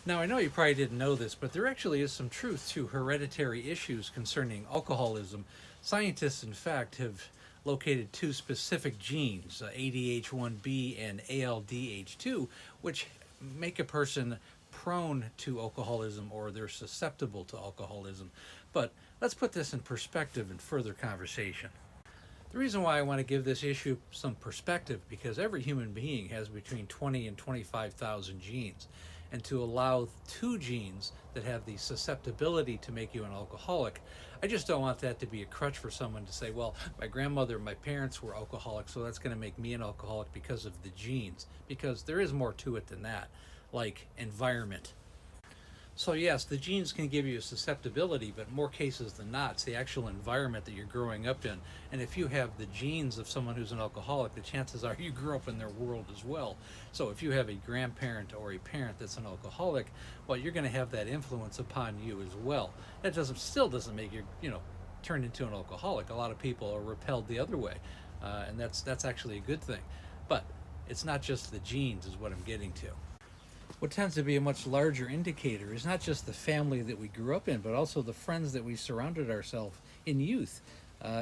Now, I know you probably didn't know this, but there actually is some truth to hereditary issues concerning alcoholism. Scientists, in fact, have located two specific genes, ADH1B and ALDH2, which make a person prone to alcoholism or they're susceptible to alcoholism. But let's put this in perspective in further conversation. The reason why I want to give this issue some perspective because every human being has between 20 and 25,000 genes. And to allow two genes that have the susceptibility to make you an alcoholic, I just don't want that to be a crutch for someone to say, well, my grandmother and my parents were alcoholics, so that's going to make me an alcoholic because of the genes. Because there is more to it than that, like environment. So yes, the genes can give you a susceptibility, but more cases than not, it's the actual environment that you're growing up in. And if you have the genes of someone who's an alcoholic, the chances are you grew up in their world as well. So if you have a grandparent or a parent that's an alcoholic, well, you're going to have that influence upon you as well. That still doesn't make you, turn into an alcoholic. A lot of people are repelled the other way, and that's actually a good thing. But it's not just the genes, is what I'm getting to. What tends to be a much larger indicator is not just the family that we grew up in, but also the friends that we surrounded ourselves in youth,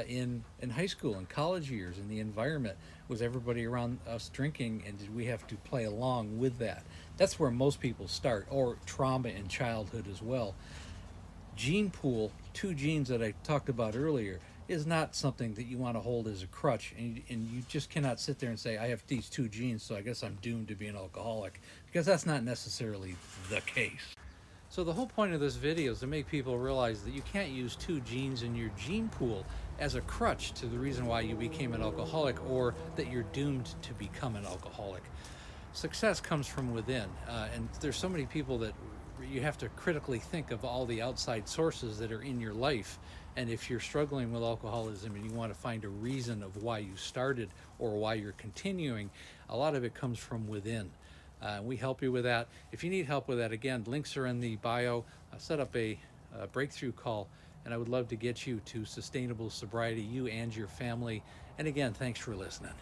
in high school and college years, in the environment. Was everybody around us drinking, and did we have to play along with that? That's where most people start, or trauma in childhood as well. Gene pool, two genes that I talked about earlier, is not something that you want to hold as a crutch, and you just cannot sit there and say, I have these two genes, so I guess I'm doomed to be an alcoholic, because that's not necessarily the case. So the whole point of this video is to make people realize that you can't use two genes in your gene pool as a crutch to the reason why you became an alcoholic or that you're doomed to become an alcoholic. Success comes from within, and there's so many people that you have to critically think of all the outside sources that are in your life. And if you're struggling with alcoholism and you want to find a reason of why you started or why you're continuing, a lot of it comes from within. We help you with that. If you need help with that, again, links are in the bio. Set up a breakthrough call, and I would love to get you to sustainable sobriety, you and your family. And again, thanks for listening.